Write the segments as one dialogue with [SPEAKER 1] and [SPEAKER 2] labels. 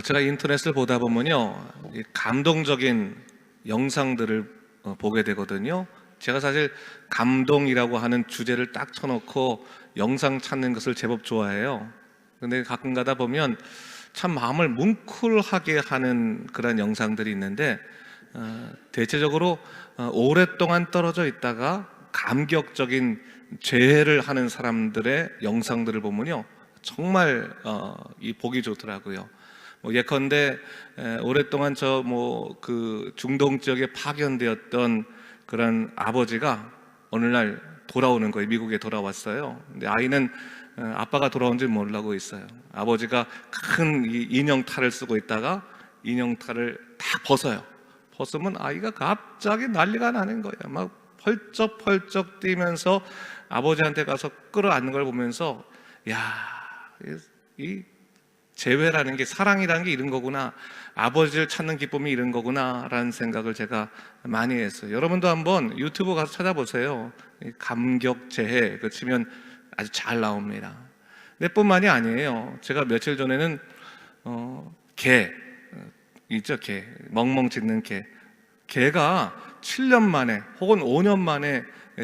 [SPEAKER 1] 제가 인터넷을 보다 보면요, 이 감동적인 영상들을 보게 되거든요. 제가 사실 감동이라고 하는 주제를 딱 쳐놓고 영상 찾는 것을 제법 좋아해요. 근데 가끔 가다 보면 참 마음을 뭉클하게 하는 그런 영상들이 있는데, 대체적으로 오랫동안 떨어져 있다가 감격적인 재회를 하는 사람들의 영상들을 보면요, 정말 이 보기 좋더라고요. 예컨대 오랫동안 그 중동 지역에 파견되었던 그런 아버지가 어느 날 돌아오는 거예요. 미국에 돌아왔어요. 근데 아이는 아빠가 돌아온지 모르고 있어요. 아버지가 큰 이 인형탈을 쓰고 있다가 인형탈을 다 벗어요. 벗으면 아이가 갑자기 난리가 나는 거예요. 막 펄쩍펄쩍 뛰면서 아버지한테 가서 끌어안는 걸 보면서, 야, 이 재회라는 게, 사랑이라는 게 이런 거구나, 아버지를 찾는 기쁨이 이런 거구나 라는 생각을 제가 많이 했어요. 여러분도 한번 유튜브 가서 찾아보세요. 감격 재회 그 치면 아주 잘 나옵니다. 뿐만이 아니에요. 제가 며칠 전에는 개 있죠, 개, 멍멍 짖는 개가 7년 만에 혹은 5년 만에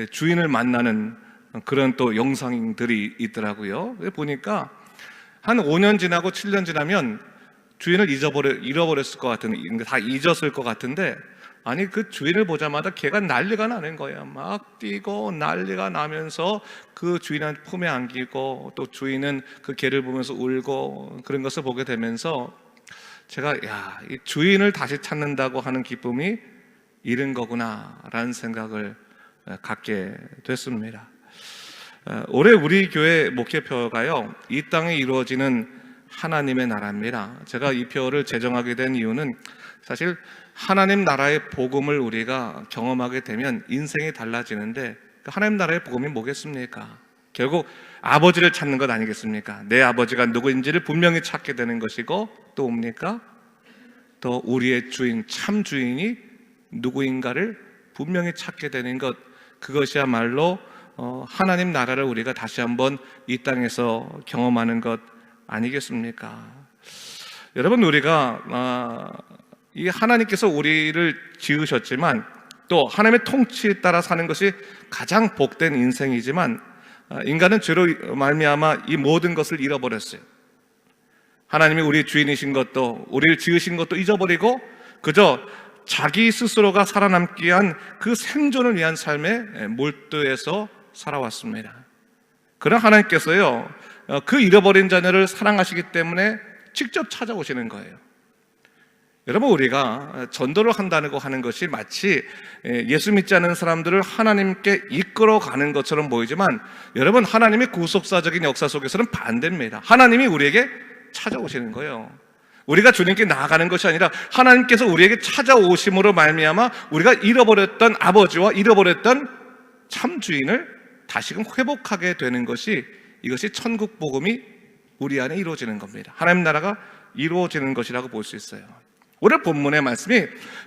[SPEAKER 1] 주인을 만나는 그런 또 영상들이 있더라고요. 보니까 한 5년 지나고 7년 지나면 주인을 잃어버렸을 것 같은데, 다 잊었을 것 같은데, 아니 그 주인을 보자마자 개가 난리가 나는 거예요. 막 뛰고 난리가 나면서 그 주인한테 품에 안기고, 또 주인은 그 개를 보면서 울고, 그런 것을 보게 되면서 제가, 이 주인을 다시 찾는다고 하는 기쁨이 이런 거구나 라는 생각을 갖게 됐습니다. 올해 우리 교회 목회표가요, 이 땅에 이루어지는 하나님의 나라입니다. 제가 이 표를 제정하게 된 이유는, 사실 하나님 나라의 복음을 우리가 경험하게 되면 인생이 달라지는데, 하나님 나라의 복음이 뭐겠습니까? 결국 아버지를 찾는 것 아니겠습니까? 내 아버지가 누구인지를 분명히 찾게 되는 것이고, 또 뭡니까? 또 우리의 주인, 참 주인이 누구인가를 분명히 찾게 되는 것, 그것이야말로 하나님 나라를 우리가 다시 한번 이 땅에서 경험하는 것 아니겠습니까? 여러분, 우리가 이 하나님께서 우리를 지으셨지만, 또 하나님의 통치에 따라 사는 것이 가장 복된 인생이지만, 인간은 죄로 말미암아 이 모든 것을 잃어버렸어요. 하나님이 우리 주인이신 것도, 우리를 지으신 것도 잊어버리고 그저 자기 스스로가 살아남기 위한 그 생존을 위한 삶에 몰두해서 살아왔습니다. 그러나 하나님께서요, 그 잃어버린 자녀를 사랑하시기 때문에 직접 찾아오시는 거예요. 여러분, 우리가 전도를 한다고 하는 것이 마치 예수 믿지 않는 사람들을 하나님께 이끌어가는 것처럼 보이지만, 여러분, 하나님의 구속사적인 역사 속에서는 반대입니다. 하나님이 우리에게 찾아오시는 거예요. 우리가 주님께 나아가는 것이 아니라 하나님께서 우리에게 찾아오심으로 말미암아 우리가 잃어버렸던 아버지와 잃어버렸던 참 주인을 다시금 회복하게 되는 것이, 이것이 천국 복음이 우리 안에 이루어지는 겁니다. 하나님 나라가 이루어지는 것이라고 볼 수 있어요. 오늘 본문의 말씀이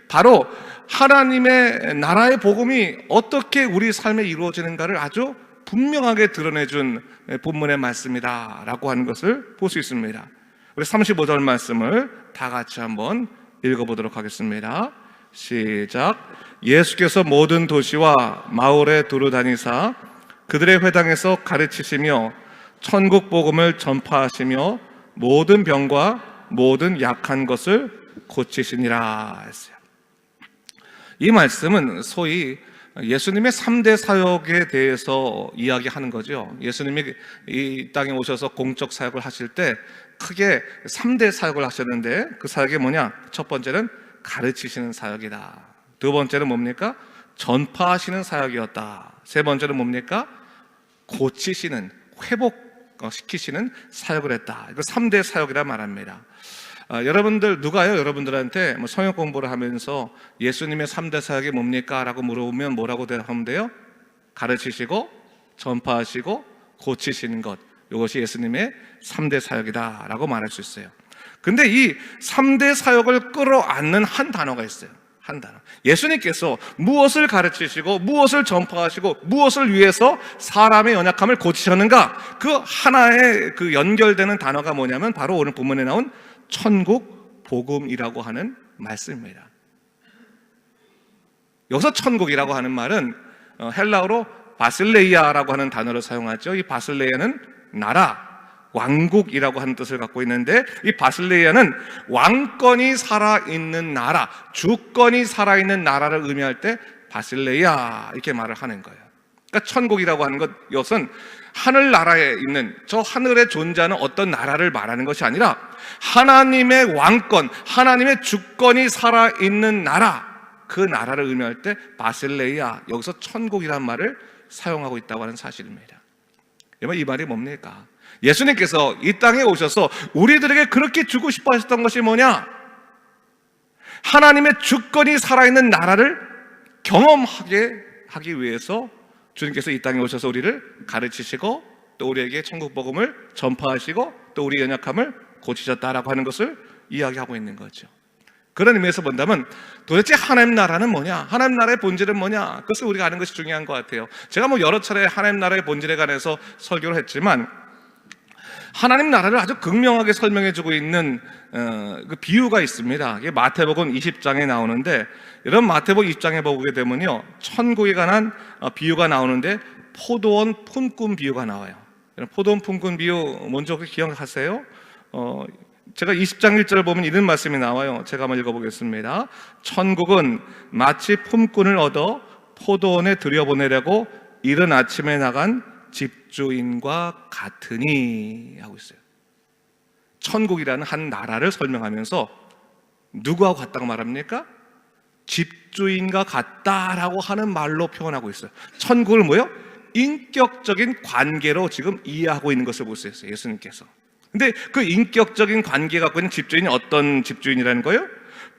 [SPEAKER 1] 바로 하나님의 나라의 복음이 어떻게 우리 삶에 이루어지는가를 아주 분명하게 드러내준 본문의 말씀이다라고 하는 것을 볼 수 있습니다. 우리 35절 말씀을 다 같이 한번 읽어보도록 하겠습니다. 시작. 예수께서 모든 도시와 마을에 두루 다니사 그들의 회당에서 가르치시며 천국 복음을 전파하시며 모든 병과 모든 약한 것을 고치시니라 했어요. 이 말씀은 소위 예수님의 3대 사역에 대해서 이야기하는 거죠. 예수님이 이 땅에 오셔서 공적 사역을 하실 때 크게 3대 사역을 하셨는데, 그 사역이 뭐냐? 첫 번째는 가르치시는 사역이다. 두 번째는 뭡니까? 전파하시는 사역이었다. 세 번째는 뭡니까? 고치시는, 회복시키시는 사역을 했다. 이거 3대 사역이라 말합니다. 여러분들, 누가요? 여러분들한테 성역 공부를 하면서 예수님의 3대 사역이 뭡니까? 라고 물어보면 뭐라고 대답하면 돼요? 가르치시고 전파하시고 고치시는 것, 이것이 예수님의 3대 사역이다 라고 말할 수 있어요. 근데 이 3대 사역을 끌어안는 한 단어가 있어요. 한 단어. 예수님께서 무엇을 가르치시고 무엇을 전파하시고 무엇을 위해서 사람의 연약함을 고치셨는가, 그 하나의 그 연결되는 단어가 뭐냐면 바로 오늘 본문에 나온 천국 복음이라고 하는 말씀입니다. 여기서 천국이라고 하는 말은 헬라어로 바실레이아라고 하는 단어를 사용하죠. 이 바실레이아는 나라, 왕국이라고 하는 뜻을 갖고 있는데, 이 바실레이아는 왕권이 살아있는 나라, 주권이 살아있는 나라를 의미할 때 바실레이아 이렇게 말을 하는 거예요. 그러니까 천국이라고 하는 것, 이것은 하늘나라에 있는, 저 하늘에 존재하는 어떤 나라를 말하는 것이 아니라 하나님의 왕권, 하나님의 주권이 살아있는 나라, 그 나라를 의미할 때 바실레이아, 여기서 천국이라는 말을 사용하고 있다고 하는 사실입니다. 이 말이 뭡니까? 예수님께서 이 땅에 오셔서 우리들에게 그렇게 주고 싶어 하셨던 것이 뭐냐? 하나님의 주권이 살아있는 나라를 경험하게 하기 위해서 주님께서 이 땅에 오셔서 우리를 가르치시고 또 우리에게 천국 복음을 전파하시고 또 우리 연약함을 고치셨다라고 하는 것을 이야기하고 있는 거죠. 그런 의미에서 본다면 도대체 하나님 나라는 뭐냐? 하나님 나라의 본질은 뭐냐? 그것을 우리가 아는 것이 중요한 것 같아요. 제가 여러 차례 하나님 나라의 본질에 관해서 설교를 했지만, 하나님 나라를 아주 극명하게 설명해주고 있는 그 비유가 있습니다. 이게 마태복음 20장에 나오는데, 이런 마태복음 20장에 보게 되면요, 천국에 관한 비유가 나오는데 포도원 품꾼 비유가 나와요. 포도원 품꾼 비유 먼저 기억하세요? 제가 20장 1절을 보면 이런 말씀이 나와요. 제가 한번 읽어보겠습니다. 천국은 마치 품꾼을 얻어 포도원에 들여보내려고 이른 아침에 나간 집주인과 같으니 하고 있어요. 천국이라는 한 나라를 설명하면서 누구하고 같다고 말합니까? 집주인과 같다라고 하는 말로 표현하고 있어요. 천국을 뭐요? 인격적인 관계로 지금 이해하고 있는 것을 볼 수 있어요, 예수님께서. 근데 그 인격적인 관계 갖고 있는 집주인이 어떤 집주인이라는 거예요?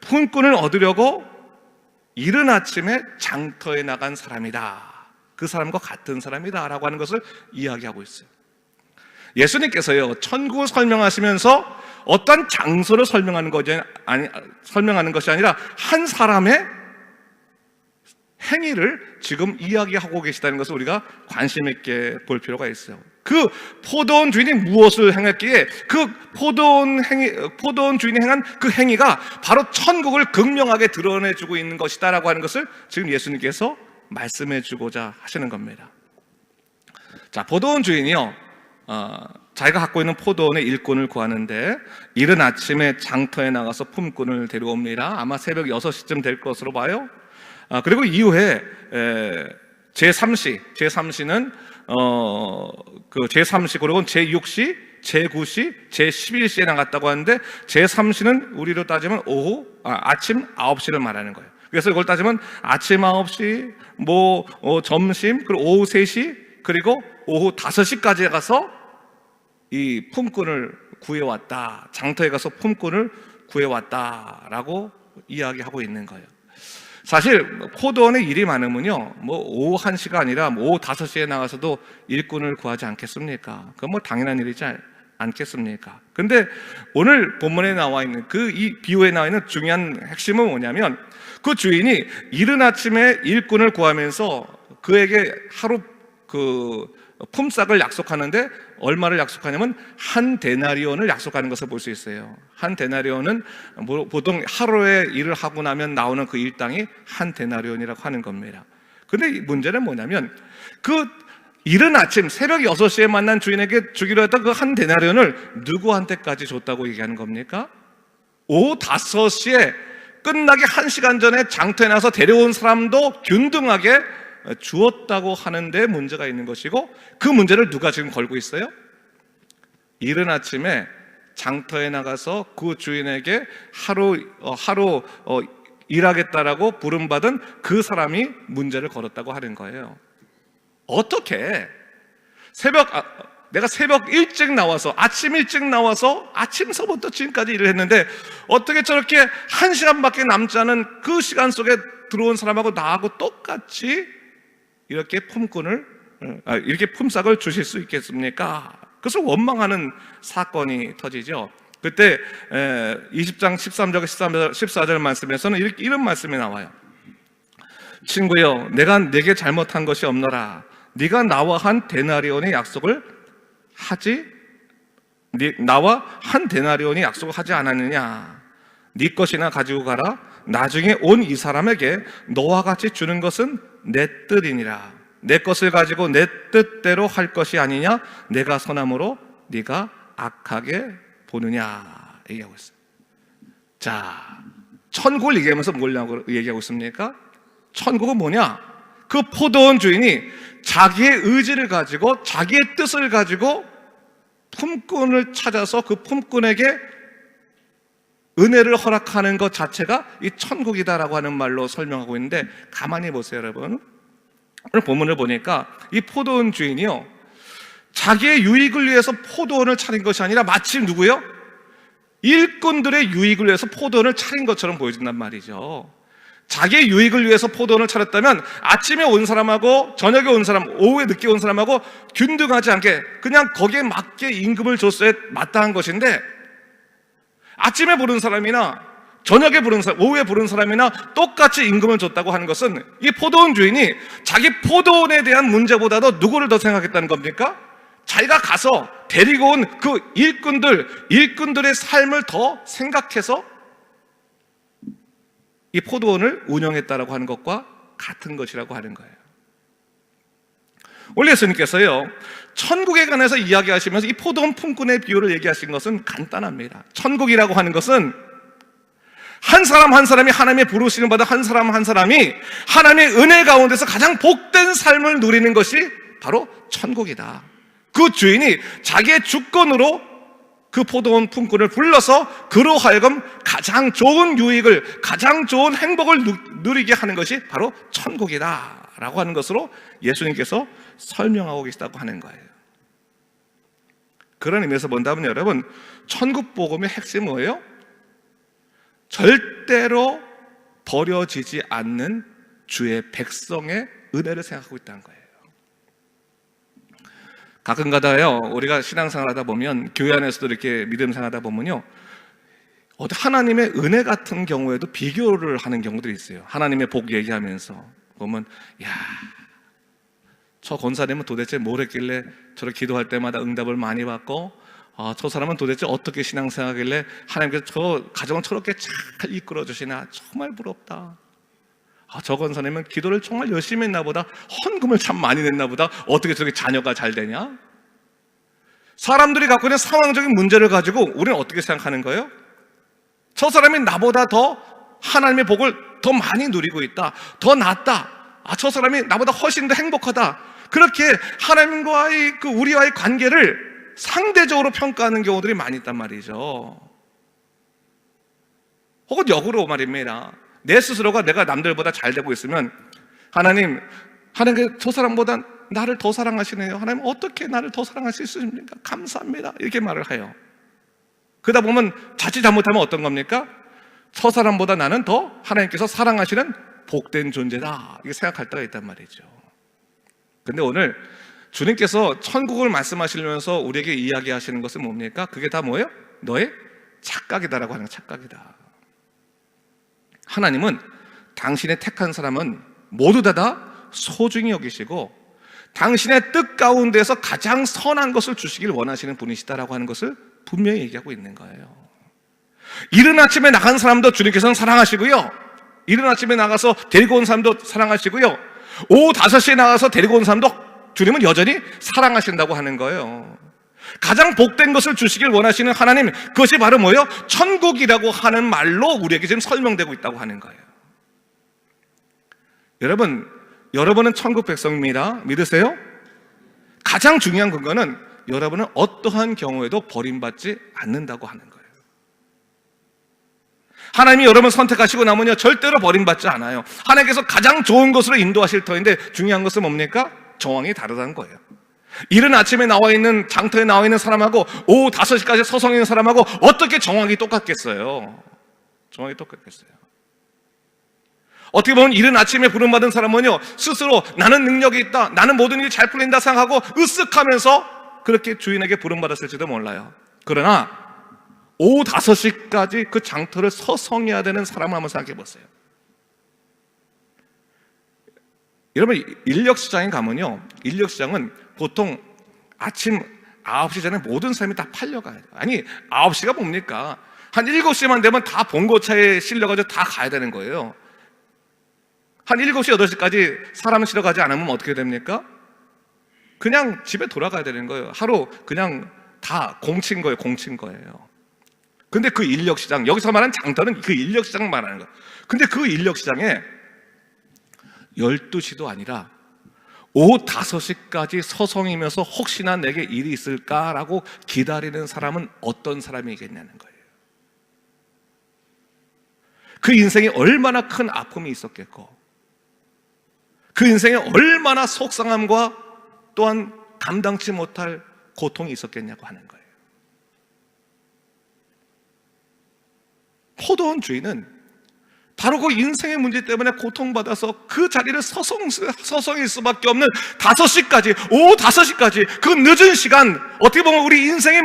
[SPEAKER 1] 품꾼을 얻으려고 이른 아침에 장터에 나간 사람이다, 그 사람과 같은 사람이다 라고 하는 것을 이야기하고 있어요. 예수님께서요, 천국을 설명하시면서 어떤 장소를 설명하는 것이 아니라 한 사람의 행위를 지금 이야기하고 계시다는 것을 우리가 관심 있게 볼 필요가 있어요. 그 포도원 주인이 무엇을 행했기에 그 포도원 주인이 행한 그 행위가 바로 천국을 극명하게 드러내주고 있는 것이다라고 하는 것을 지금 예수님께서 말씀해주고자 하시는 겁니다. 자, 포도원 주인이요, 자기가 갖고 있는 포도원의 일꾼을 구하는데 이른 아침에 장터에 나가서 품꾼을 데려옵니다. 아마 새벽 6시쯤 될 것으로 봐요. 그리고 이후에 제3시는 그 제3시, 그리고 제6시, 제9시, 제11시에 나갔다고 하는데, 제3시는 우리로 따지면 아침 9시를 말하는 거예요. 그래서 이걸 따지면 아침 9시, 점심, 그리고 오후 3시, 그리고 오후 5시까지 가서 이 품꾼을 구해왔다, 장터에 가서 품꾼을 구해왔다라고 이야기하고 있는 거예요. 사실 포도원에 일이 많으면요, 오후 1시가 아니라 오후 5시에 나가서도 일꾼을 구하지 않겠습니까? 그건 당연한 일이지 않겠습니까? 근데 오늘 본문에 나와 있는 이 비유에 나와 있는 중요한 핵심은 뭐냐면, 그 주인이 이른 아침에 일꾼을 구하면서 그에게 하루 품삯을 약속하는데, 얼마를 약속하냐면 한 데나리온을 약속하는 것을 볼 수 있어요. 한 데나리온은 보통 하루에 일을 하고 나면 나오는 그 일당이 한 데나리온이라고 하는 겁니다. 근데 문제는 뭐냐면, 그 이른 아침 새벽 6시에 만난 주인에게 주기로 했던 그 한 데나리온을 누구한테까지 줬다고 얘기하는 겁니까? 오후 5시에 끝나기 1시간 전에 장터에 나서 데려온 사람도 균등하게 주었다고 하는데 문제가 있는 것이고, 그 문제를 누가 지금 걸고 있어요? 이른 아침에 장터에 나가서 그 주인에게 하루 일하겠다라고 부름받은 그 사람이 문제를 걸었다고 하는 거예요. 어떻게 내가 새벽 일찍 나와서, 아침 일찍 나와서 아침서부터 지금까지 일을 했는데, 어떻게 저렇게 1시간밖에 남지 않은 그 시간 속에 들어온 사람하고 나하고 똑같이 이렇게 품삯을 주실 수 있겠습니까? 그래서 원망하는 사건이 터지죠. 그때 20장 13절 14절 말씀에서는 이런 말씀이 나와요. 친구여, 내가 네게 잘못한 것이 없노라. 네가 나와 한 데나리온의 약속을 하지 나와 한 데나리온이 약속을 하지 않았느냐? 네 것이나 가지고 가라. 나중에 온 이 사람에게 너와 같이 주는 것은 내 뜻이니라. 내 것을 가지고 내 뜻대로 할 것이 아니냐? 내가 선함으로 네가 악하게 보느냐? 얘기하고 있어요. 자, 천국을 얘기하면서 뭘 얘기하고 있습니까? 천국은 뭐냐? 그 포도원 주인이 자기의 의지를 가지고 자기의 뜻을 가지고 품꾼을 찾아서 그 품꾼에게 은혜를 허락하는 것 자체가 이 천국이다라고 하는 말로 설명하고 있는데, 가만히 보세요 여러분. 오늘 본문을 보니까 이 포도원 주인이요, 자기의 유익을 위해서 포도원을 차린 것이 아니라 마치 누구요? 일꾼들의 유익을 위해서 포도원을 차린 것처럼 보여진단 말이죠. 자기의 유익을 위해서 포도원을 차렸다면 아침에 온 사람하고 저녁에 온 사람, 오후에 늦게 온 사람하고 균등하지 않게 그냥 거기에 맞게 임금을 줬어야 마땅한 것인데, 아침에 부른 사람이나 저녁에 부른 사람, 오후에 부른 사람이나 똑같이 임금을 줬다고 하는 것은 이 포도원 주인이 자기 포도원에 대한 문제보다도 누구를 더 생각했다는 겁니까? 자기가 가서 데리고 온 그 일꾼들의 삶을 더 생각해서 이 포도원을 운영했다라고 하는 것과 같은 것이라고 하는 거예요. 오늘 예수님께서요, 천국에 관해서 이야기하시면서 이 포도원 품꾼의 비유를 얘기하신 것은 간단합니다. 천국이라고 하는 것은 한 사람 한 사람이 하나님의 부르심을 받아 한 사람 한 사람이 하나님의 은혜 가운데서 가장 복된 삶을 누리는 것이 바로 천국이다. 그 주인이 자기의 주권으로 그 포도원 품꾼을 불러서 그로 하여금 가장 좋은 유익을, 가장 좋은 행복을 누리게 하는 것이 바로 천국이다 라고 하는 것으로 예수님께서 설명하고 계시다고 하는 거예요. 그런 의미에서 본다면 여러분, 천국 복음의 핵심은 뭐예요? 절대로 버려지지 않는 주의 백성의 은혜를 생각하고 있다는 거예요. 가끔가다요, 우리가 신앙생활 하다 보면, 교회 안에서도 이렇게 믿음생활 하다 보면요, 하나님의 은혜 같은 경우에도 비교를 하는 경우들이 있어요. 하나님의 복 얘기하면서 보면, 야, 저 권사님은 도대체 뭘 했길래 저렇게 기도할 때마다 응답을 많이 받고, 저 사람은 도대체 어떻게 신앙생활하길래 하나님께서 저 가정을 저렇게 잘 이끌어 주시나, 정말 부럽다. 저 권사님은 기도를 정말 열심히 했나 보다, 헌금을 참 많이 냈나 보다, 어떻게 저렇게 자녀가 잘 되냐? 사람들이 갖고 있는 상황적인 문제를 가지고 우리는 어떻게 생각하는 거예요? 저 사람이 나보다 더 하나님의 복을 더 많이 누리고 있다, 더 낫다, 저 사람이 나보다 훨씬 더 행복하다, 그렇게 하나님과의 우리와의 관계를 상대적으로 평가하는 경우들이 많이 있단 말이죠. 혹은 역으로 말입니다. 내 스스로가 내가 남들보다 잘 되고 있으면 하나님 저 사람보다 나를 더 사랑하시네요. 하나님 어떻게 나를 더 사랑하실 수 있습니까? 감사합니다. 이렇게 말을 해요. 그러다 보면 자칫 잘못하면 어떤 겁니까? 저 사람보다 나는 더 하나님께서 사랑하시는 복된 존재다, 이렇게 생각할 때가 있단 말이죠. 근데 오늘 주님께서 천국을 말씀하시면서 우리에게 이야기하시는 것은 뭡니까? 그게 다 뭐예요? 너의 착각이다라고 하는, 착각이다. 하나님은 당신의 택한 사람은 모두 다 소중히 여기시고 당신의 뜻 가운데서 가장 선한 것을 주시길 원하시는 분이시다라고 하는 것을 분명히 얘기하고 있는 거예요. 이른 아침에 나간 사람도 주님께서는 사랑하시고요, 이른 아침에 나가서 데리고 온 사람도 사랑하시고요, 오후 5시에 나가서 데리고 온 사람도 주님은 여전히 사랑하신다고 하는 거예요. 가장 복된 것을 주시길 원하시는 하나님, 그것이 바로 뭐예요? 천국이라고 하는 말로 우리에게 지금 설명되고 있다고 하는 거예요. 여러분은 천국 백성입니다. 믿으세요? 가장 중요한 근거는 여러분은 어떠한 경우에도 버림받지 않는다고 하는 거예요. 하나님이 여러분 선택하시고 나면요, 절대로 버림받지 않아요. 하나님께서 가장 좋은 것으로 인도하실 터인데, 중요한 것은 뭡니까? 정황이 다르다는 거예요. 이른 아침에 나와 있는, 장터에 나와 있는 사람하고 오후 5시까지 서성이는 있는 사람하고 어떻게 정황이 똑같겠어요? 정황이 똑같겠어요? 어떻게 보면 이른 아침에 부름받은 사람은요, 스스로 나는 능력이 있다, 나는 모든 일이 잘 풀린다 생각하고 으쓱하면서 그렇게 주인에게 부름받았을지도 몰라요. 그러나 오후 5시까지 그 장터를 서성해야 되는 사람을 한번 생각해 보세요. 여러분, 인력시장에 가면요, 인력시장은 보통 아침 9시 전에 모든 사람이 다 팔려가야 돼요. 아니 9시가 뭡니까? 한 7시만 되면 다 봉고차에 실려가지고 다 가야 되는 거예요. 한 7시, 8시까지 사람 실어가지 않으면 어떻게 됩니까? 그냥 집에 돌아가야 되는 거예요. 하루 그냥 다 공친 거예요. 공친 거예요. 근데 그 인력시장, 여기서 말하는 장터는 그 인력시장 말하는 거예요. 근데 그 인력시장에 12시도 아니라 오후 5시까지 서성이면서 혹시나 내게 일이 있을까라고 기다리는 사람은 어떤 사람이겠냐는 거예요. 그 인생에 얼마나 큰 아픔이 있었겠고, 그 인생에 얼마나 속상함과 또한 감당치 못할 고통이 있었겠냐고 하는 거예요. 포도원 주인은 바로 그 인생의 문제 때문에 고통받아서 그 자리를 서성일 수밖에 없는 5시까지, 오후 5시까지 그 늦은 시간, 어떻게 보면 우리 인생의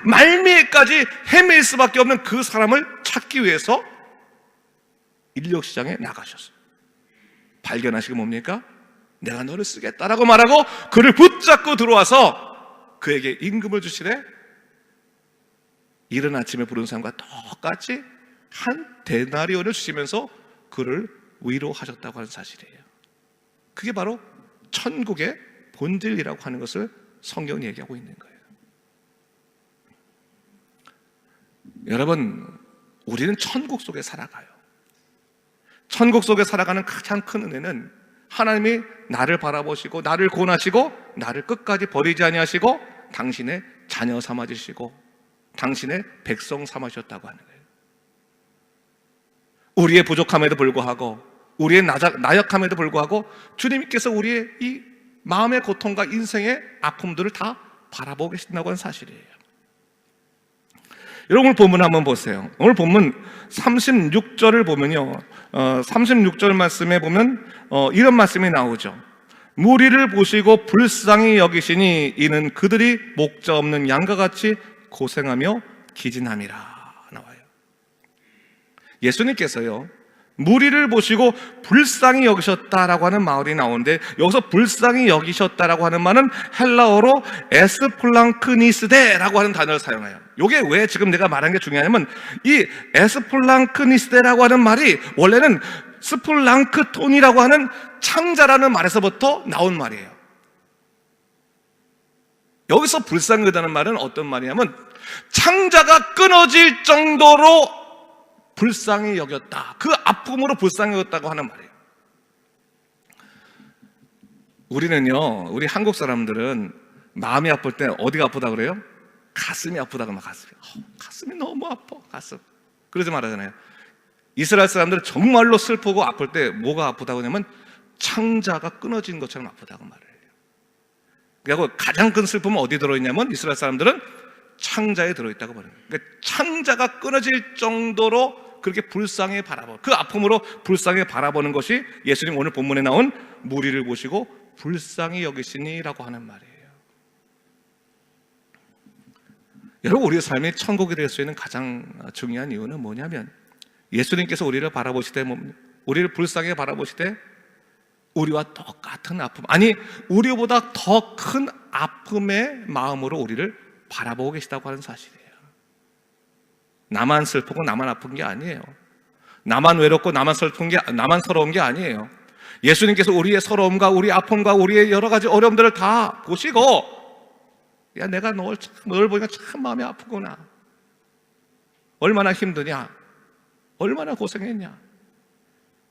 [SPEAKER 1] 말미에까지 헤맬 수밖에 없는 그 사람을 찾기 위해서 인력시장에 나가셨어요. 발견하시고 뭡니까? 내가 너를 쓰겠다라고 말하고 그를 붙잡고 들어와서 그에게 임금을 주시되 이른 아침에 부른 사람과 똑같이 한 데나리온을 주시면서 그를 위로하셨다고 하는 사실이에요. 그게 바로 천국의 본질이라고 하는 것을 성경이 얘기하고 있는 거예요. 여러분, 우리는 천국 속에 살아가요. 천국 속에 살아가는 가장 큰 은혜는 하나님이 나를 바라보시고 나를 구원하시고 나를 끝까지 버리지 아니하시고 당신의 자녀 삼아주시고 당신의 백성 삼아주셨다고 하는 거예요. 우리의 부족함에도 불구하고 우리의 나약함에도 불구하고 주님께서 우리의 이 마음의 고통과 인생의 아픔들을 다 바라보고 계신다고 하는 사실이에요. 여러분 오늘 본문 한번 보세요. 오늘 본문 36절을 보면요, 36절 말씀에 보면 이런 말씀이 나오죠. 무리를 보시고 불쌍히 여기시니 이는 그들이 목자 없는 양과 같이 고생하며 기진함이라 나와요. 예수님께서요 무리를 보시고 불쌍히 여기셨다라고 하는 말이 나오는데, 여기서 불쌍히 여기셨다라고 하는 말은 헬라어로 에스플랑크니스데라고 하는 단어를 사용해요. 이게 왜 지금 내가 말한 게 중요하냐면, 이 에스플랑크니스데라고 하는 말이 원래는 스플랑크톤이라고 하는 창자라는 말에서부터 나온 말이에요. 여기서 불쌍히 여기다는 말은 어떤 말이냐면 창자가 끊어질 정도로 불쌍히 여겼다, 그 아픔으로 불쌍히 여겼다고 하는 말이에요. 우리는요, 우리 한국 사람들은 마음이 아플 때 어디가 아프다 그래요? 가슴이 아프다고 막 가슴이 너무 아파, 가슴. 그러지 말하잖아요. 이스라엘 사람들은 정말로 슬프고 아플 때 뭐가 아프다고 하냐면 창자가 끊어진 것처럼 아프다고 말해요. 그리고 가장 큰 슬픔은 어디 들어있냐면 이스라엘 사람들은 창자에 들어있다고 말해요. 그러니까 창자가 끊어질 정도로 그렇게 불쌍히 바라보고 그 아픔으로 불쌍히 바라보는 것이 예수님 오늘 본문에 나온 무리를 보시고 불쌍히 여기시니라고 하는 말이에요. 여러분, 우리의 삶이 천국이 될 수 있는 가장 중요한 이유는 뭐냐면 예수님께서 우리를 바라보시되, 우리를 불쌍히 바라보시되 우리와 똑같은 아픔, 아니 우리보다 더 큰 아픔의 마음으로 우리를 바라보고 계시다고 하는 사실이에요. 나만 슬프고 나만 아픈 게 아니에요. 나만 외롭고 나만 서러운 게 아니에요. 예수님께서 우리의 서러움과 우리 아픔과 우리의 여러 가지 어려움들을 다 보시고, 야, 내가 널 보니까 참 마음이 아프구나, 얼마나 힘드냐, 얼마나 고생했냐,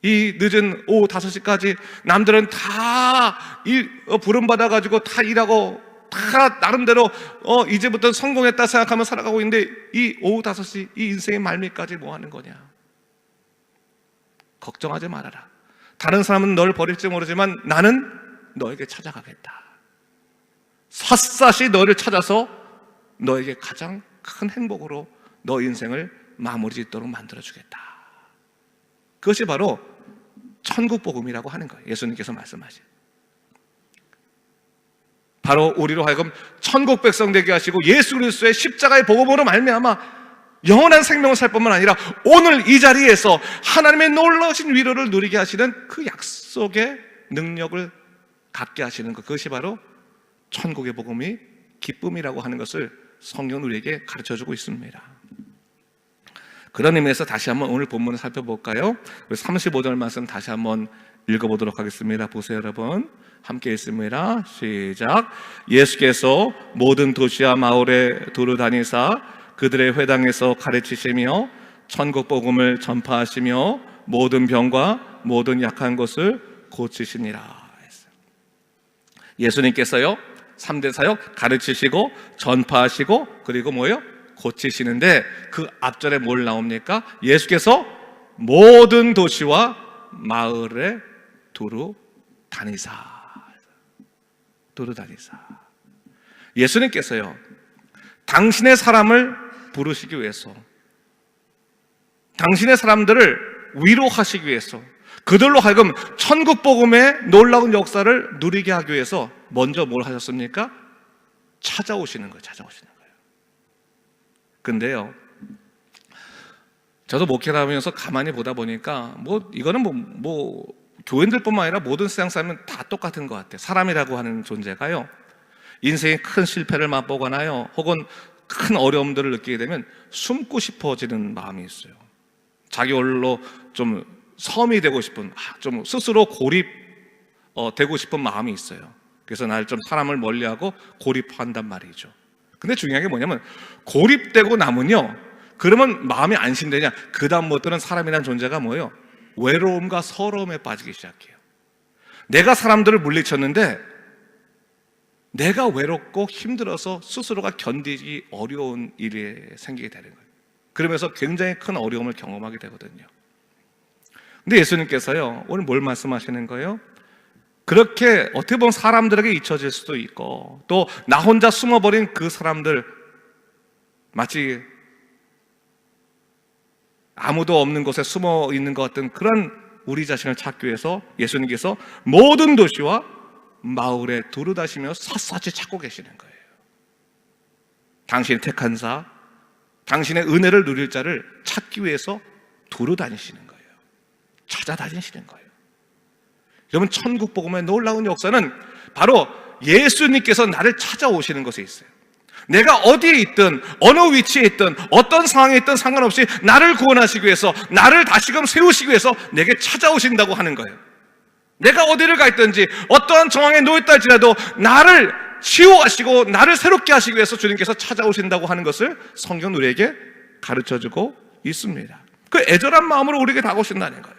[SPEAKER 1] 이 늦은 오후 5시까지 남들은 다 부름받아가지고 다 일하고 다 나름대로 이제부터 성공했다 생각하며 살아가고 있는데 이 오후 5시 이 인생의 말미까지 뭐 하는 거냐. 걱정하지 말아라. 다른 사람은 널 버릴지 모르지만 나는 너에게 찾아가겠다. 샅샅이 너를 찾아서 너에게 가장 큰 행복으로 너 인생을 마무리 짓도록 만들어주겠다. 그것이 바로 천국 복음이라고 하는 거예요. 예수님께서 말씀하신, 바로 우리로 하여금 천국 백성 되게 하시고 예수 그리스도의 십자가의 복음으로 말미암아 영원한 생명을 살 뿐만 아니라 오늘 이 자리에서 하나님의 놀라우신 위로를 누리게 하시는 그 약속의 능력을 갖게 하시는 것, 그것이 바로 천국의 복음이 기쁨이라고 하는 것을 성경은 우리에게 가르쳐주고 있습니다. 그런 의미에서 다시 한번 오늘 본문을 살펴볼까요? 35절 말씀 다시 한번 읽어보도록 하겠습니다. 보세요, 여러분. 함께 읽습니다. 시작. 예수께서 모든 도시와 마을에 두루 다니사 그들의 회당에서 가르치시며 천국 복음을 전파하시며 모든 병과 모든 약한 것을 고치시니라. 예수님께서요 3대 사역 가르치시고 전파하시고 그리고 뭐예요? 고치시는데 그 앞절에 뭘 나옵니까? 예수께서 모든 도시와 마을에 두루 다니사. 예수님께서요 당신의 사람을 부르시기 위해서, 당신의 사람들을 위로하시기 위해서, 그들로 하여금 천국 복음의 놀라운 역사를 누리게 하기 위해서 먼저 뭘 하셨습니까? 찾아오시는 거예요. 근데요 저도 목회를 하면서 가만히 보다 보니까 이거는 교인들뿐만 아니라 모든 세상 사람은 다 똑같은 것 같아요. 사람이라고 하는 존재가요 인생의 큰 실패를 맛보거나요 혹은 큰 어려움들을 느끼게 되면 숨고 싶어지는 마음이 있어요. 자기 홀로 좀 섬이 되고 싶은, 좀 스스로 고립되고 싶은 마음이 있어요. 그래서 날 좀 사람을 멀리하고 고립한단 말이죠. 근데 중요한 게 뭐냐면 고립되고 나면요 그러면 마음이 안심되냐? 그 다음부터는 사람이라는 존재가 뭐예요? 외로움과 서러움에 빠지기 시작해요. 내가 사람들을 물리쳤는데 내가 외롭고 힘들어서 스스로가 견디기 어려운 일이 생기게 되는 거예요. 그러면서 굉장히 큰 어려움을 경험하게 되거든요. 근데 예수님께서요 오늘 뭘 말씀하시는 거예요? 그렇게 어떻게 보면 사람들에게 잊혀질 수도 있고 또 나 혼자 숨어버린 그 사람들, 마치 아무도 없는 곳에 숨어 있는 것 같은 그런 우리 자신을 찾기 위해서 예수님께서 모든 도시와 마을에 두루 다니시며 샅샅이 찾고 계시는 거예요. 당신의 택한 자, 당신의 은혜를 누릴 자를 찾기 위해서 두루 다니시는 거예요. 찾아다니시는 거예요. 여러분, 천국 복음의 놀라운 역사는 바로 예수님께서 나를 찾아오시는 것에 있어요. 내가 어디에 있든 어느 위치에 있든 어떤 상황에 있든 상관없이 나를 구원하시기 위해서, 나를 다시금 세우시기 위해서 내게 찾아오신다고 하는 거예요. 내가 어디를 가 있든지 어떠한 정황에 놓였다 할지라도 나를 치유하시고 나를 새롭게 하시기 위해서 주님께서 찾아오신다고 하는 것을 성경은 우리에게 가르쳐주고 있습니다. 그 애절한 마음으로 우리에게 다가오신다는 거예요.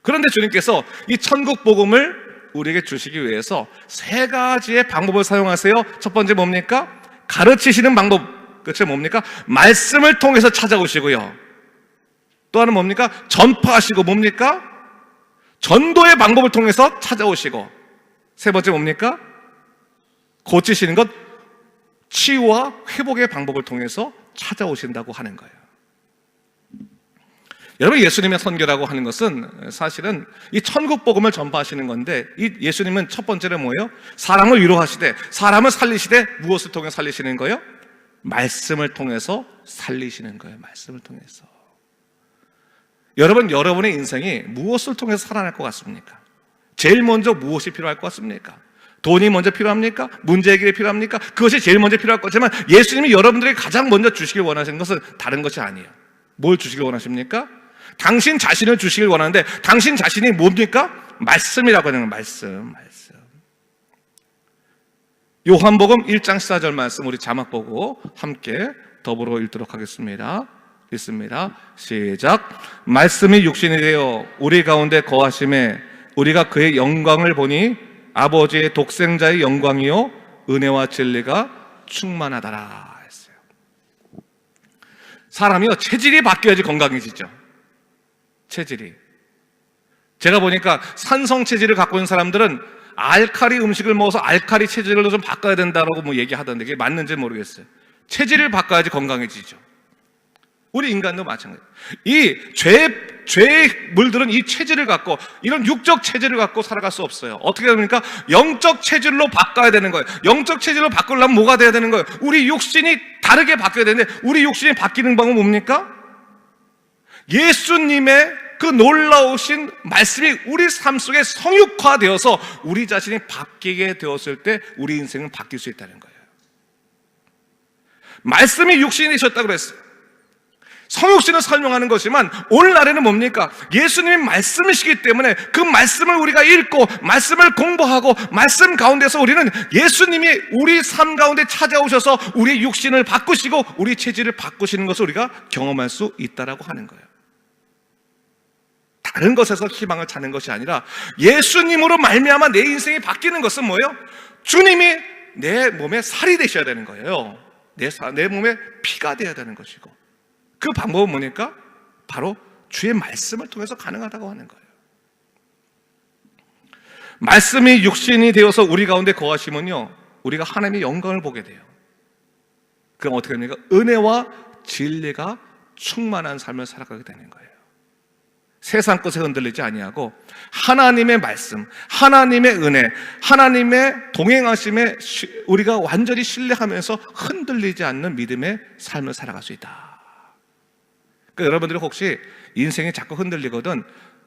[SPEAKER 1] 그런데 주님께서 이 천국 복음을 우리에게 주시기 위해서 세 가지의 방법을 사용하세요. 첫 번째 뭡니까? 가르치시는 방법. 그쵸? 뭡니까? 말씀을 통해서 찾아오시고요. 또 하나는 뭡니까? 전파하시고, 뭡니까? 전도의 방법을 통해서 찾아오시고, 세 번째 뭡니까? 고치시는 것, 치유와 회복의 방법을 통해서 찾아오신다고 하는 거예요. 여러분, 예수님의 선교라고 하는 것은 사실은 이 천국 복음을 전파하시는 건데, 이 예수님은 첫 번째로 뭐예요? 사람을 위로하시되, 사람을 살리시되, 무엇을 통해 살리시는 거예요? 말씀을 통해서 살리시는 거예요. 말씀을 통해서. 여러분, 여러분의 인생이 무엇을 통해서 살아날 것 같습니까? 제일 먼저 무엇이 필요할 것 같습니까? 돈이 먼저 필요합니까? 문제 해결이 필요합니까? 그것이 제일 먼저 필요할 거지만 예수님이 여러분들에게 가장 먼저 주시길 원하시는 것은 다른 것이 아니에요. 뭘 주시길 원하십니까? 당신 자신을 주시길 원하는데, 당신 자신이 뭡니까? 말씀이라고 하는 거예요. 말씀. 요한복음 1장 14절 말씀 우리 자막 보고 함께 더불어 읽도록 하겠습니다. 읽습니다. 시작. 말씀이 육신이 되어 우리 가운데 거하심에 우리가 그의 영광을 보니 아버지의 독생자의 영광이요 은혜와 진리가 충만하더라 했어요. 사람이요 체질이 바뀌어야지 건강해지죠. 체질이. 제가 보니까 산성 체질을 갖고 있는 사람들은 알칼리 음식을 먹어서 알칼리 체질로 좀 바꿔야 된다라고 얘기하던데 그게 맞는지 모르겠어요. 체질을 바꿔야지 건강해지죠. 우리 인간도 마찬가지예요. 이 죄에 물들은 이 체질을 갖고, 이런 육적 체질을 갖고 살아갈 수 없어요. 어떻게 됩니까? 영적 체질로 바꿔야 되는 거예요. 영적 체질로 바꾸려면 뭐가 돼야 되는 거예요? 우리 육신이 다르게 바뀌어야 되는데, 우리 육신이 바뀌는 방법은 뭡니까? 예수님의 그 놀라우신 말씀이 우리 삶 속에 성육화되어서 우리 자신이 바뀌게 되었을 때 우리 인생은 바뀔 수 있다는 거예요. 말씀이 육신이 되셨다고 그랬어요. 성육신을 설명하는 것이지만 오늘날에는 뭡니까? 예수님이 말씀이시기 때문에 그 말씀을 우리가 읽고 말씀을 공부하고 말씀 가운데서 우리는 예수님이 우리 삶 가운데 찾아오셔서 우리 육신을 바꾸시고 우리 체질을 바꾸시는 것을 우리가 경험할 수 있다라고 하는 거예요. 다른 것에서 희망을 찾는 것이 아니라 예수님으로 말미암아 내 인생이 바뀌는 것은 뭐예요? 주님이 내 몸에 살이 되셔야 되는 거예요. 내 몸에 피가 되어야 되는 것이고, 그 방법은 뭐니까? 바로 주의 말씀을 통해서 가능하다고 하는 거예요. 말씀이 육신이 되어서 우리 가운데 거하시면요, 우리가 하나님의 영광을 보게 돼요. 그럼 어떻게 됩니까? 은혜와 진리가 충만한 삶을 살아가게 되는 거예요. 세상 것에 흔들리지 아니하고 하나님의 말씀, 하나님의 은혜, 하나님의 동행하심에 우리가 완전히 신뢰하면서 흔들리지 않는 믿음의 삶을 살아갈 수 있다. 그러니까 여러분들이 혹시 인생이 자꾸 흔들리거든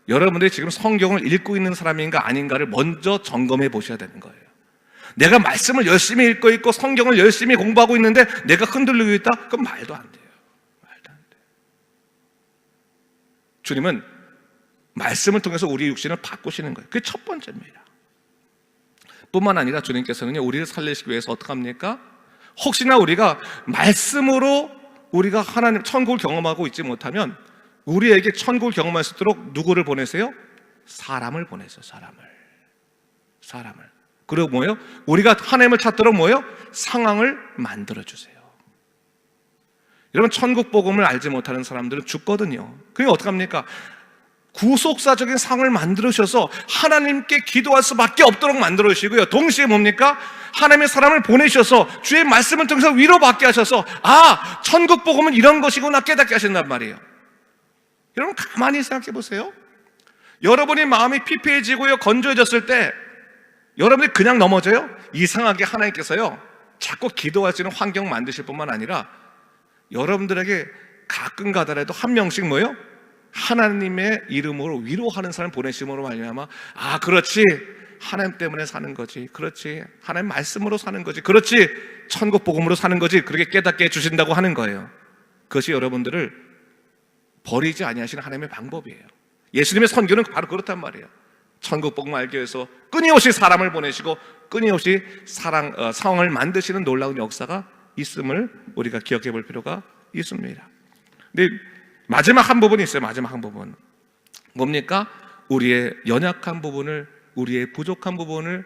[SPEAKER 1] 여러분들이 지금 성경을 읽고 있는 사람인가 아닌가를 먼저 점검해 보셔야 되는 거예요. 내가 말씀을 열심히 읽고 있고 성경을 열심히 공부하고 있는데 내가 흔들리고 있다? 그건 말도 안 돼요. 말도 안 돼요. 주님은 말씀을 통해서 우리 육신을 바꾸시는 거예요. 그게 첫 번째입니다. 뿐만 아니라 주님께서는 우리를 살리시기 위해서 어떻게 합니까? 혹시나 우리가 말씀으로 우리가 하나님 천국을 경험하고 있지 못하면 우리에게 천국을 경험할 수 있도록 누구를 보내세요? 사람을 보내세요. 사람을. 그리고 뭐예요? 우리가 하나님을 찾도록 뭐예요? 상황을 만들어주세요. 여러분, 천국 복음을 알지 못하는 사람들은 죽거든요. 그러니까 어떡합니까? 구속사적인 상을 만들으셔서 하나님께 기도할 수밖에 없도록 만들어주시고요, 동시에 뭡니까? 하나님의 사람을 보내셔서 주의 말씀을 통해서 위로받게 하셔서 천국 복음은 이런 것이구나 깨닫게 하신단 말이에요. 여러분, 가만히 생각해 보세요. 여러분이 마음이 피폐해지고요, 건조해졌을 때 여러분이 그냥 넘어져요? 이상하게 하나님께서요 자꾸 기도할 수 있는 환경 만드실 뿐만 아니라 여러분들에게 가끔 가다라도 한 명씩 뭐예요? 하나님의 이름으로 위로하는 사람 보내심으로 말미암아 그렇지, 하나님 때문에 사는 거지, 그렇지, 하나님 말씀으로 사는 거지, 그렇지, 천국 복음으로 사는 거지, 그렇게 깨닫게 해주신다고 하는 거예요. 그것이 여러분들을 버리지 아니하시는 하나님의 방법이에요. 예수님의 선교는 바로 그렇단 말이에요. 천국 복음 알기 위해서 끊임없이 사람을 보내시고 끊임없이 상황을 만드시는 놀라운 역사가 있음을 우리가 기억해 볼 필요가 있습니다. 근데 마지막 한 부분이 있어요. 마지막 한 부분 뭡니까? 우리의 연약한 부분을, 우리의 부족한 부분을,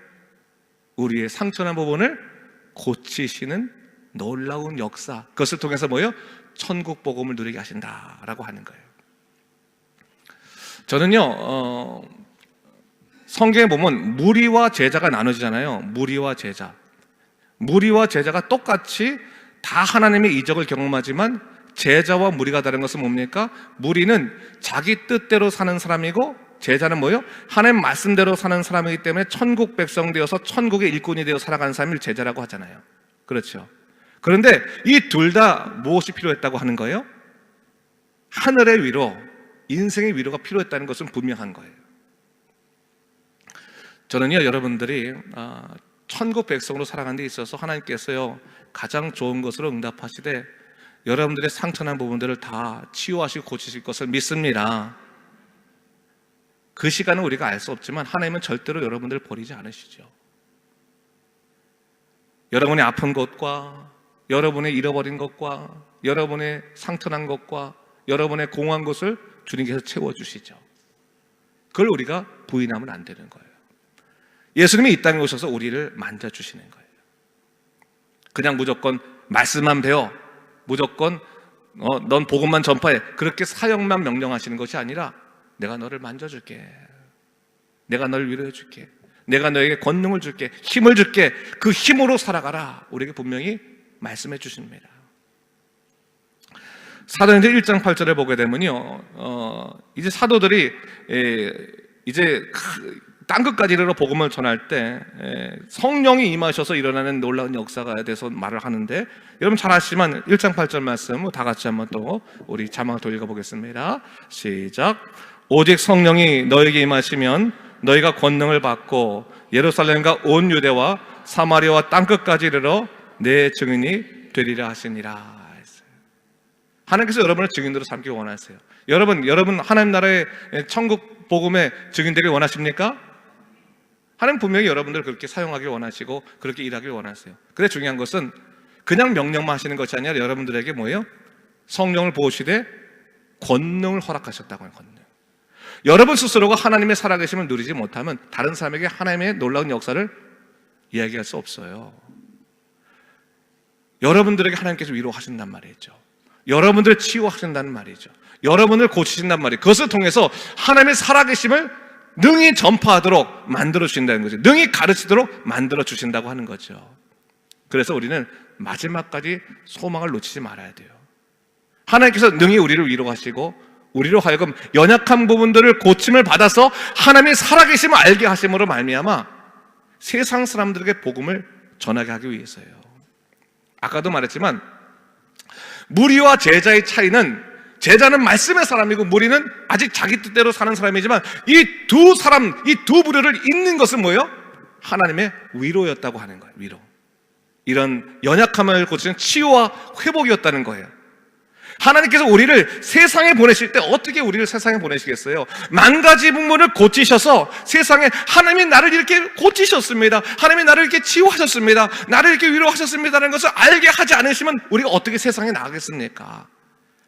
[SPEAKER 1] 우리의 상처난 부분을 고치시는 놀라운 역사, 그것을 통해서 뭐예요? 천국 복음을 누리게 하신다라고 하는 거예요. 저는요 성경에 보면 무리와 제자가 나눠지잖아요. 무리와 제자가 똑같이 다 하나님의 이적을 경험하지만 제자와 무리가 다른 것은 뭡니까? 무리는 자기 뜻대로 사는 사람이고 제자는 뭐예요? 하나님 말씀대로 사는 사람이기 때문에 천국 백성 되어서 천국의 일꾼이 되어 살아가는 사람을 제자라고 하잖아요. 그렇죠? 그런데 이 둘 다 무엇이 필요했다고 하는 거예요? 하늘의 위로, 인생의 위로가 필요했다는 것은 분명한 거예요. 저는요 여러분들이 천국 백성으로 살아가는 데 있어서 하나님께서요 가장 좋은 것으로 응답하시되 여러분들의 상처난 부분들을 다 치유하시고 고치실 것을 믿습니다. 그 시간은 우리가 알 수 없지만 하나님은 절대로 여러분들을 버리지 않으시죠. 여러분의 아픈 것과 여러분의 잃어버린 것과 여러분의 상처난 것과 여러분의 공허한 것을 주님께서 채워주시죠. 그걸 우리가 부인하면 안 되는 거예요. 예수님이 이 땅에 오셔서 우리를 만져주시는 거예요. 그냥 무조건 말씀만 배워, 무조건 넌 복음만 전파해, 그렇게 사역만 명령하시는 것이 아니라 내가 너를 만져줄게, 내가 너를 위로해줄게, 내가 너에게 권능을 줄게, 힘을 줄게, 그 힘으로 살아가라, 우리에게 분명히 말씀해 주십니다. 사도행전 1장 8절에 보게 되면요 이제 사도들이 이제 땅끝까지 이르러 복음을 전할 때 성령이 임하셔서 일어나는 놀라운 역사가 돼서 말을 하는데, 여러분 잘 아시지만 1장 8절 말씀 다 같이 한번 또 우리 자막을 또 읽어보겠습니다. 시작. 오직 성령이 너에게 임하시면 너희가 권능을 받고 예루살렘과 온 유대와 사마리아와 땅끝까지 이르러 내 증인이 되리라 하시니라 했어요. 하나님께서 여러분을 증인으로 삼기 원하세요. 여러분 하나님 나라의 천국 복음의 증인되길 원하십니까? 하나님 분명히 여러분들을 그렇게 사용하길 원하시고 그렇게 일하길 원하세요. 근데 중요한 것은 그냥 명령만 하시는 것이 아니라 여러분들에게 뭐예요? 성령을 부으시되 권능을 허락하셨다고 하는 권능. 여러분 스스로가 하나님의 살아계심을 누리지 못하면 다른 사람에게 하나님의 놀라운 역사를 이야기할 수 없어요. 여러분들에게 하나님께서 위로하신단 말이죠. 여러분들을 치유하신다는 말이죠. 여러분을 고치신단 말이에요. 그것을 통해서 하나님의 살아계심을 능히 전파하도록 만들어 주신다는 거죠. 능히 가르치도록 만들어 주신다고 하는 거죠. 그래서 우리는 마지막까지 소망을 놓치지 말아야 돼요. 하나님께서 능히 우리를 위로하시고 우리로 하여금 연약한 부분들을 고침을 받아서 하나님의 살아계심을 알게 하심으로 말미암아 세상 사람들에게 복음을 전하게 하기 위해서예요. 아까도 말했지만 무리와 제자의 차이는, 제자는 말씀의 사람이고 무리는 아직 자기 뜻대로 사는 사람이지만 이 두 사람, 이 두 부류를 잇는 것은 뭐예요? 하나님의 위로였다고 하는 거예요. 위로. 이런 연약함을 고치는 치유와 회복이었다는 거예요. 하나님께서 우리를 세상에 보내실 때 어떻게 우리를 세상에 보내시겠어요? 만 가지 부분을 고치셔서 세상에 하나님이 나를 이렇게 고치셨습니다. 하나님이 나를 이렇게 치유하셨습니다. 나를 이렇게 위로하셨습니다라는 것을 알게 하지 않으시면 우리가 어떻게 세상에 나가겠습니까?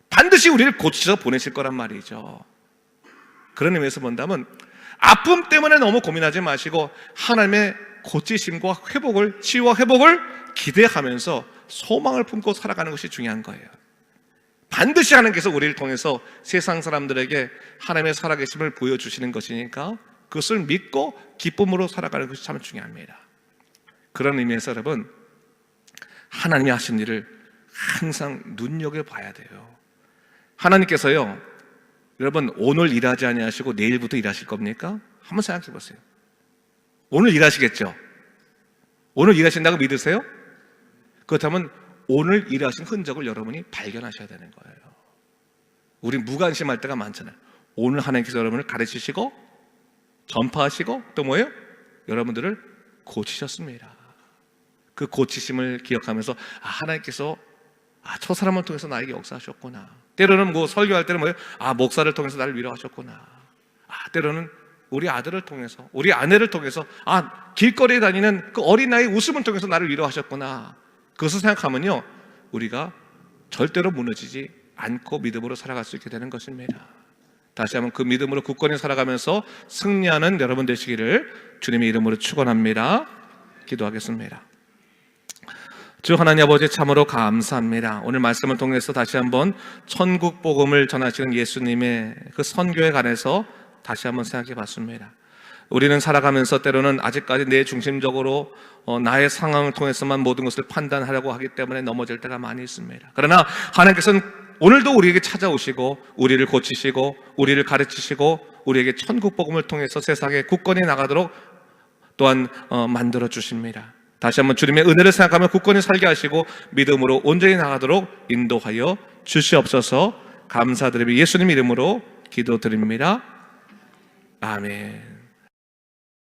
[SPEAKER 1] 반드시 우리를 고치셔서 보내실 거란 말이죠. 그런 의미에서 본다면 아픔 때문에 너무 고민하지 마시고 하나님의 고치심과 회복을, 치유와 회복을 기대하면서 소망을 품고 살아가는 것이 중요한 거예요. 반드시 하나님께서 우리를 통해서 세상 사람들에게 하나님의 살아계심을 보여주시는 것이니까 그것을 믿고 기쁨으로 살아가는 것이 참 중요합니다. 그런 의미에서 여러분, 하나님이 하신 일을 항상 눈여겨봐야 돼요. 하나님께서요, 여러분 오늘 일하지 아니하시고 내일부터 일하실 겁니까? 한번 생각해 보세요. 오늘 일하시겠죠? 오늘 일하신다고 믿으세요? 그렇다면 오늘 일하신 흔적을 여러분이 발견하셔야 되는 거예요. 우리 무관심할 때가 많잖아요. 오늘 하나님께서 여러분을 가르치시고 전파하시고 또 뭐예요? 여러분들을 고치셨습니다. 그 고치심을 기억하면서 하나님께서 저 사람을 통해서 나에게 역사하셨구나. 때로는 뭐 설교할 때는 뭐예요? 목사를 통해서 나를 위로하셨구나. 때로는 우리 아들을 통해서, 우리 아내를 통해서, 길거리에 다니는 그 어린아이의 웃음을 통해서 나를 위로하셨구나. 그것을 생각하면요, 우리가 절대로 무너지지 않고 믿음으로 살아갈 수 있게 되는 것입니다. 다시 한번 그 믿음으로 굳건히 살아가면서 승리하는 여러분 되시기를 주님의 이름으로 축원합니다. 기도하겠습니다. 주 하나님 아버지, 참으로 감사합니다. 오늘 말씀을 통해서 다시 한번 천국 복음을 전하시는 예수님의 그 선교에 관해서 다시 한번 생각해 봤습니다. 우리는 살아가면서 때로는 아직까지 내 중심적으로 나의 상황을 통해서만 모든 것을 판단하려고 하기 때문에 넘어질 때가 많이 있습니다. 그러나 하나님께서는 오늘도 우리에게 찾아오시고 우리를 고치시고 우리를 가르치시고 우리에게 천국 복음을 통해서 세상에 굳건히 나가도록 또한 만들어 주십니다. 다시 한번 주님의 은혜를 생각하며 굳건히 살게 하시고 믿음으로 온전히 나가도록 인도하여 주시옵소서. 감사드리며 예수님 이름으로 기도드립니다. 아멘.